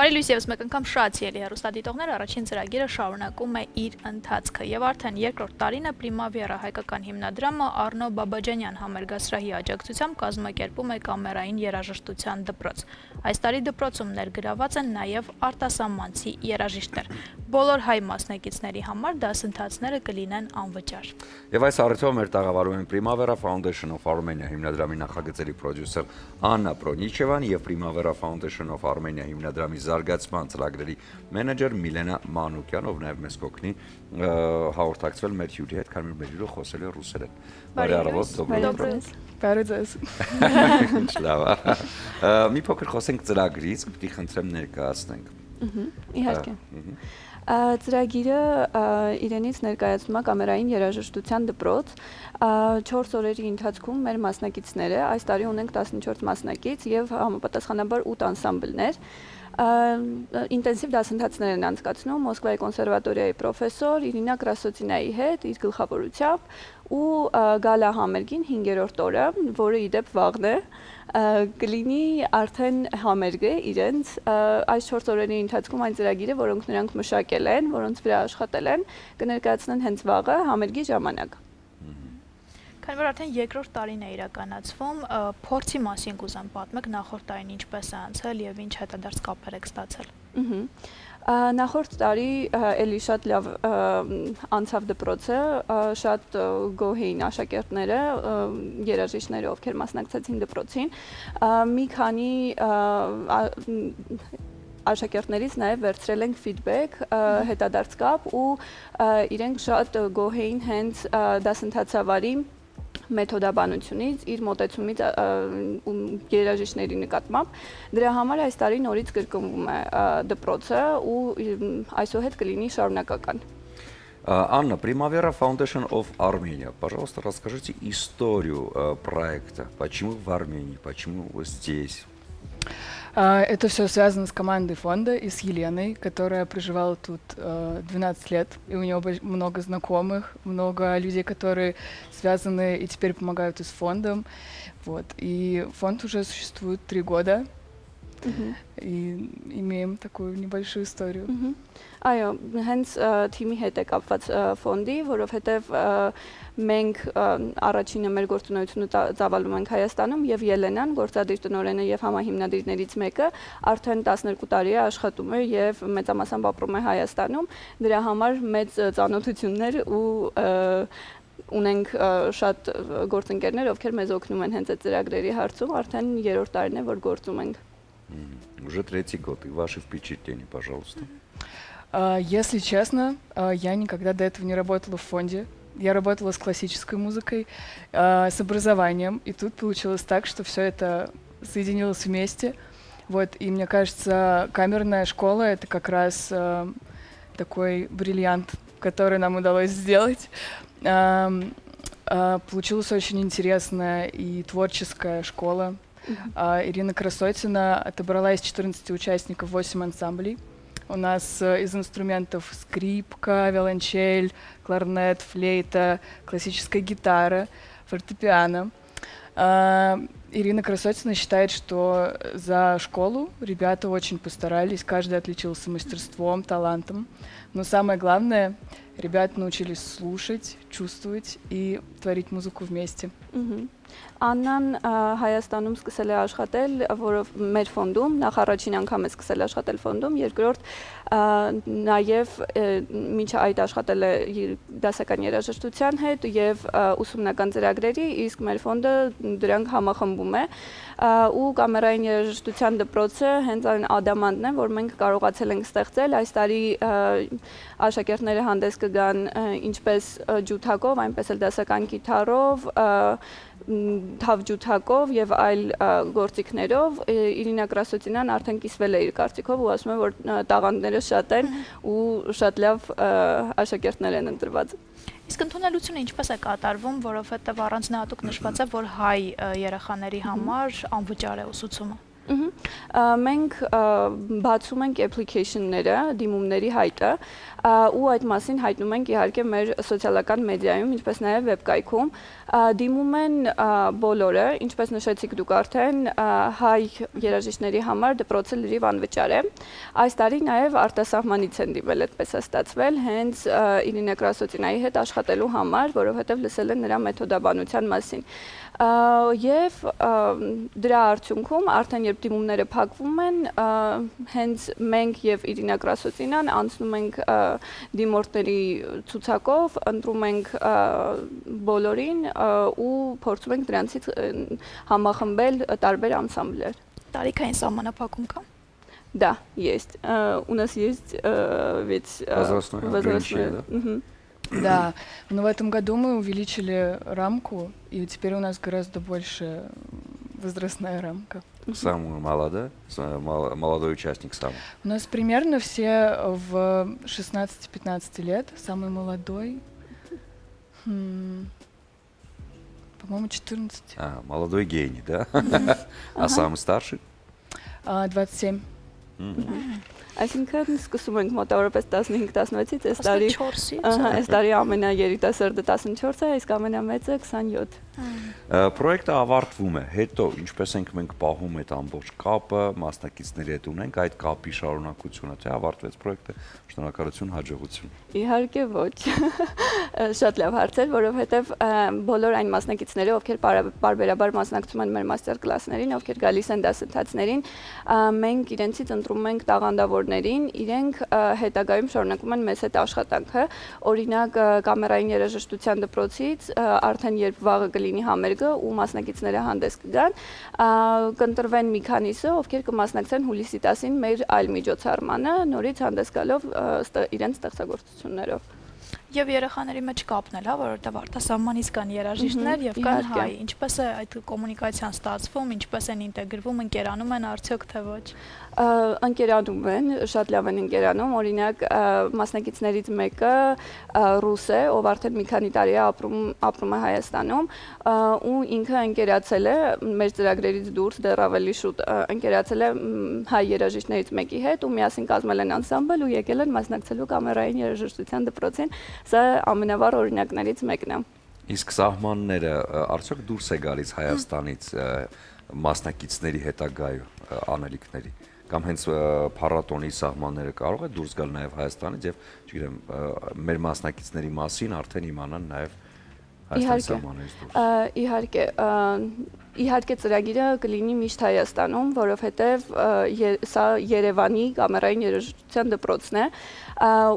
Բարի լույս եւս մեկ անգամ շատ սիրելի հեռուստադիտողներ, առաջին ծրագիրը շարունակում է իր ընթացքը եւ արդեն երկրորդ տարին է Primavera հայկական հիմնադրամը Առնո Բաբաջանյան համերգասրահի աջակցությամբ կազմակերպում է կամերային երաժշտության դպրոց։ Այս տարի դպրոցում ներգրաված են նաեւ արտասահմանցի երաժիշտներ։ Բոլոր հայ մասնակիցների համար դասընթացները կլինեն անվճար։ Եվ այս առիթով մեր տաղավարում են Primavera Foundation of Armenia հիմնադրամի նախագծերի պրոդյուսեր Աննա Պրոնիչևան եւ Primavera Foundation of Armenia հիմնադրամի զարգացման ծրագրերի մենեջեր Միլենա Մանուկյան, ով նաև մեզ կօգնի հաղորդակցվել մեր հյուրի հետ, քանի որ մեր հյուրը խոսել է ռուսերեն։ Բարի առավոտ, Բարի ձեզ։ Լավ։ Մի փոքր խոսենք ծրագրից, պիտի խնդրեմ ներկայացնենք։ Իհարկե։ Ծրագիրը իրենից ներկայացնում է կամերային երաժշտության դպրոց 4 օրերի ընթացքում մեր մասնակիցները, այս տարի ունենք 14 մասնակից եւ համապատասխանաբար 8 անսամբլներ, ինտենսիվ դասընթացներ են անցկացնում Մոսկվայի կոնսերվատորիայի պրոֆեսոր Իրինա Կրասոցինայի հետ իր գլխավորությամբ ու գալա համերգին 5-րդ օրը, որը իդեպ վաղն է, կլինի արդեն համերգը իրենց այս 4 օրերի ընթացքում այն ծրագիրը, որոնք նրանք մշակել են, որոնց վրա աշխատել են, կներկայացնեն հենց վաղը համերգի ժամանակ։ Քանի որ արդեն երկրորդ տարին է իրականացվում, փորձի մասին կուզեմ պատմեք նախորդ տարին ինչպես է անցել եւ ինչ հետադարձ կապեր եք ստացել։ Նախորդ տարի էլի շատ լավ անցավ դպրոցը, շատ գոհ էին աշակերտները, երաժիշտները, ովքեր մասնակցեցին դպրոցին, մի քանի աշակերտներից նաև վերցրել ենք ֆիդբեք, հետադարձ կապ ու իրենք շատ գոհ էին հենց դասընթացավարի մեթոդաբանությունից, իր մոտեցումից երաժիշտների նկատմամբ։ Դրա համար այս տարի նորից կրկնվում է դպրոցը ու այսուհետ կլինի շարունակական։ Анна, Primavera Foundation of Armenia, пожалуйста, расскажите историю проекта. Почему в Армении, почему вы здесь? Это все связано с командой фонда и с Еленой, которая проживала тут 12 лет, и у нее много знакомых, много людей, которые связаны и теперь помогают и с фондом. Вот. И фонд уже существует 3 года, и имеем такую небольшую историю. Այո, հենց թիմի հետ է կապված ֆոնդի, որովհետև մենք առաջինը մեր գործունեությունը ծավալում ենք Հայաստանում եւ Ելենան, գործադիր տնօրենը եւ համահիմնադիրներից մեկը, արդեն 12 տարի է աշխատում է եւ մեծամասամբ ապրում է Հայաստանում, դրա համար մեծ ծանոթություններ ու ունենք շատ գործընկերներ, ովքեր մեզ օգնում են հենց այդ ծրագրերի հարցում, արդեն 3-րդ տարին է, որ գործում ենք։ Уже 3-й год, и ваши впечатления, пожалуйста. Если честно, я никогда до этого не работала в фонде. Я работала с классической музыкой, с образованием, и тут получилось так, что все это соединилось вместе. Вот, и мне кажется, камерная школа — это как раз такой бриллиант, который нам удалось сделать. Получилась очень интересная и творческая школа. Ирина Красотина отобрала из 14 участников 8 ансамблей. У нас из инструментов скрипка, виолончель, кларнет, флейта, классическая гитара, фортепиано. Ирина Красотина считает, что за школу ребята очень постарались, каждый отличился мастерством, талантом. Но самое главное, ребята научились слушать, чувствовать и творить музыку вместе. Աննան Հայաստանում սկսել է աշխատել, որով մեր ֆոնդում, նախ առաջին անգամ է սկսել աշխատել ֆոնդում, երկրորդ նաև մինչ այդ աշխատել է դասական երաժշտության հետ եւ ուսումնական ծրագրերի, իսկ մեր ֆոնդը դրանք համախմբում է ու կամերային երաժշտության դպրոցը հենց այն ադամանդն է, որ մենք կարողացել ենք ստեղծել, այս տարի աշակերտները հանդես կգան ինչպես ջութակով, այնպես էլ դասական կիթառով, թավջութակով եւ այլ գործիքներով Իրինա Կրասոցինան արդեն կիսվել է իր կարծիքով ու ասում է, որ տաղանդները շատ են ու շատ լավ աշակերտներ են ընտրված։ Իսկ ընդունելությունը ինչպես է կատարվում, որովհետեւ առանձնահատուկ նշված է, որ հայ երեխաների համար անվճար է ուսուցումը։ Մենք բացում ենք application-ները, դիմումների հայտը ու այդ մասին հայտնում ենք իհարկե մեր սոցիալական մեդիայում, ինչպես նաև վեբկայքում։ Դիմում են բոլորը, ինչպես նշեցիք դուք արդեն, հայ երաժիշտների համար դպրոցը լրիվ անվճար է։ Այս տարի նաև արտասահմանից են դիմել, այդպես է ստացվել, հենց Իրինա Կրասոցինայի հետ աշխատելու համար, որովհետև լսել են նրա մեթոդաբանության մասին։ Եվ դրա արդյունքում արդեն երբ դիմումները փակվում են, հենց մենք եւ Իրինա Կրասոցինան անցնում ենք դիմորդների ցուցակով, ընտրում ենք բոլորին ու փորձում ենք դրանցից համախմբել տարբեր անսամբլեր։ Տարիքային սահմանափակում կա։ Да, есть. У нас есть ведь возрастное ограничение, да? Да, но в этом году мы увеличили рамку, и теперь у нас гораздо больше возрастная рамка. Самый молодой участник сам. У нас примерно все в 16-15 лет, самый молодой, по-моему, 14. Молодой гений, да? А самый старший? 27. Այսինքն սկսում ենք մոտավորապես 15-16-ից, այս տարի 14-ից։ այս տարի ամենաերիտասարդը 14 է, իսկ ամենամեծը 27։ Պրոյեկտը ավարտվում է, հետո ինչպես ենք մենք պահում այդ ամբողջ կապը, մասնակիցների հետ ունենք այդ կապի շարունակությունը, թե ավարտվեց պրոյեկտը, շնորհակալություն, հաջողություն։ Իհարկե ոչ։ Շատ լավ հարց էր, որովհետև բոլոր այն մասնակիցները, ովքեր պարբերաբար մասնակցում են մեր մաստեր կլասներին, ովքեր գալիս են դասընթացներին, մենք իրենցից ընտրում ենք տաղանդավորներին, իրենք հետագայում շարունակում են մեծ հետ աշխատանքը, օրինակ կամերային երաժշտության դպրոցից արդեն երբ վաղը կլինի համերգը ու մասնակիցները հանդես կգան, կընտրվեն մի քանիսը, ովքեր կմասնակցեն հուլիսի 10-ին մեր այլ միջոցառմանը, նորից հանդես գալով իրենց ստեղծագործություններով։ Եվ երեխաների մեջ կապն էլ, հա, որովհետև արտասահմանից կան երաժիշտներ եւ կան հայ։ Ինչպես է այդ կոմունիկացիան ստացվում, ինչպես են ինտեգրվում, ընկերանում են արդյոք թե ոչ։ Ընկերանում են, շատ լավ են ընկերանում, օրինակ մասնակիցներից մեկը ռուս է, ով արդեն մի քանի տարի է ապրում է Հայաստանում ու ինքը ընկերացել է մեր ծրագրերից դուրս դեռ ավելի շուտ ընկերացել է հայ երաժիշտներից մեկի հետ ու միասին կազմել են անսամբլ ու եկել են մասնակցելու կամերային երաժշտության դպրոցին։ Սա ամենավառ օրինակներից մեկն է։ Իսկ սահմանները արդյոք դուրս է գալիս Հայաստանից մասնակիցների հետագայ անելիքների կամ հենց փառատոնի սահմանները կարող է դուրս գալ նաև Հայաստանից եւ, չգիտեմ, մեր մասնակիցների մասին արդեն իմանան նաև Հայաստանի սահմաններից դուրս։ Իհարկե ծրագիրը կլինի միշտ Հայաստանում, որովհետև սա Երևանի կամերային երաժշտության դպրոցն է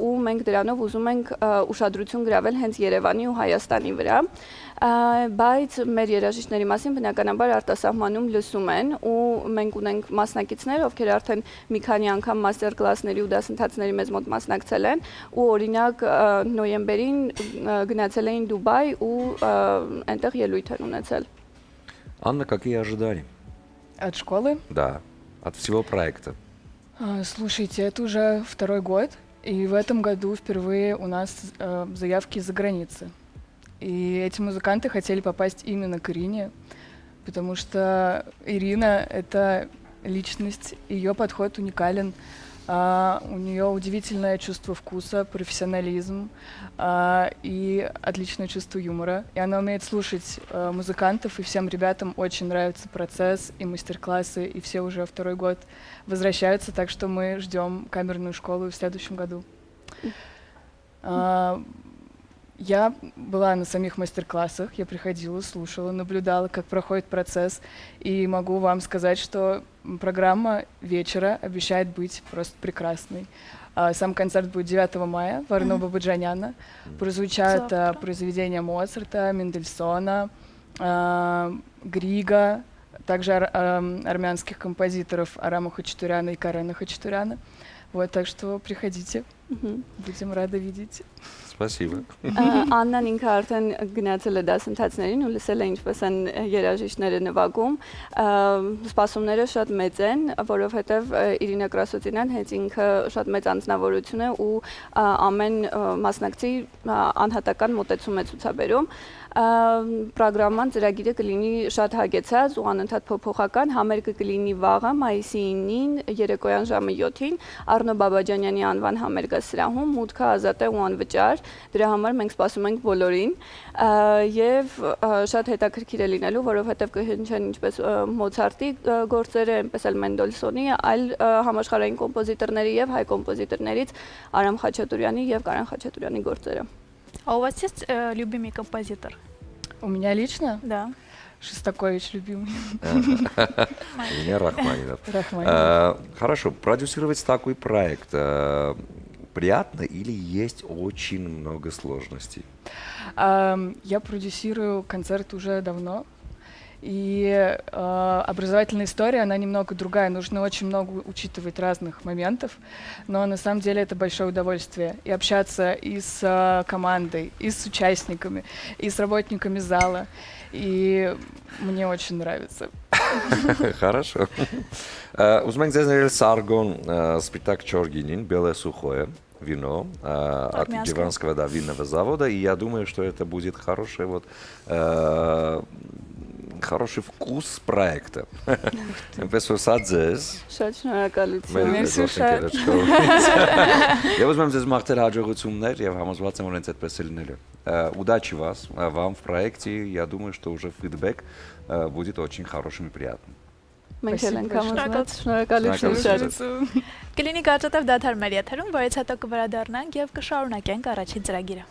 ու մենք դրանով ուզում ենք ուշադրություն գրավել հենց Երևանի ու Հայաստանի վրա, բայց մեր երաժիշտների մասին բնականաբար արտասահմանում լսում են ու մենք ունենք մասնակիցներ, ովքեր արդեն մի քանի անգամ մաստեր կլասների ու դասընթացների մեզ մոտ մասնակցել են ու օրինակ նոյեմբերին գնացել էին Դուբայ ու այնտեղ ելույթ են ունեցել։ Анна, какие ожидания? От школы? Да, от всего проекта. Слушайте, это уже второй год, и в этом году впервые у нас заявки из-за границы. И эти музыканты хотели попасть именно к Ирине, потому что Ирина — это личность, ее подход уникален, у нее удивительное чувство вкуса, профессионализм и отличное чувство юмора. И она умеет слушать музыкантов, и всем ребятам очень нравится процесс и мастер-классы, и все уже второй год возвращаются, так что мы ждем камерную школу в следующем году. Я была на самих мастер-классах, я приходила, слушала, наблюдала, как проходит процесс, и могу вам сказать, что программа вечера обещает быть просто прекрасной. Сам концерт будет 9 мая в Арно Бабаджаняна. Прозвучат произведения Моцарта, Мендельсона, Грига, также армянских композиторов Арама Хачатуряна и Карена Хачатуряна. Вот, так что приходите, будем рады видеть. Спасибо. Աննան ինքը արդեն գնացել է դասընթացներին ու լսել է ինչպես են երաժիշտները նվագում։ Սպասումները շատ մեծ են, որովհետև Իրինա Կրասոցինան հենց ինքը շատ մեծ անձնավորություն է ու ամեն մասնակցի անհատական մոտեցում է ցուցաբերում։ Պրոգրաման ծրագիրը կլինի շատ հագեցած ու անընդհատ փոփոխական, համերգը կլինի վաղը, մայիսի 9-ին, երեկոյան ժամը 7-ին, Առնո Բաբաջանյանի անվան համերգասրահում, մուտքը ազատ է ու անվճար, դրա համար մենք սպասում ենք բոլորին եւ շատ հետաքրքիր է լինելու, որովհետեւ կհնչեն ինչպես Մոցարտի գործերը, այնպես էլ Մենդելսոնի, այլ համաշխարհային կոմպոզիտորների եւ հայ կոմպոզիտորներից Արամ Խաչատուրյանի եւ Կարեն Խաչատուրյանի գործերը։ А у вас есть любимый композитор? У меня лично Да. Шостакович любимый. У меня Рахманинов. Рахманинов. Хорошо, продюсировать такой проект приятно или есть очень много сложностей? Я продюсирую концерт уже давно. И образовательная история, она немного другая. Нужно очень много учитывать разных моментов. Но на самом деле это большое удовольствие. И общаться и с командой, и с участниками, и с работниками зала. И мне очень нравится. Хорошо. Ուզում ենք ձեզ ներել Սարգոն Սպիտակ Չորգինին, Белое сухое вино от Гиванского винного завода. И я думаю, что это будет хороший хороший вкус проекта. Эмпեսо Садзես։ Շատ շնորհակալություն։ Մերսի շատ։ Я возьмем здесь մաղթել հաջողություններ եւ համոզված եմ, որ հենց այդպես է լինելու։ Удачи вам в проекте. Я думаю, что уже фидбэк будет очень хорошим и приятным. Մենք էլ ենք Спасибо համոզված, շնորհակալություն շատ։ Կլինի կարճատև դադար մեր եթերում, որից հետո կվերադառնանք եւ կշարունակենք առաջին ծրագիրը։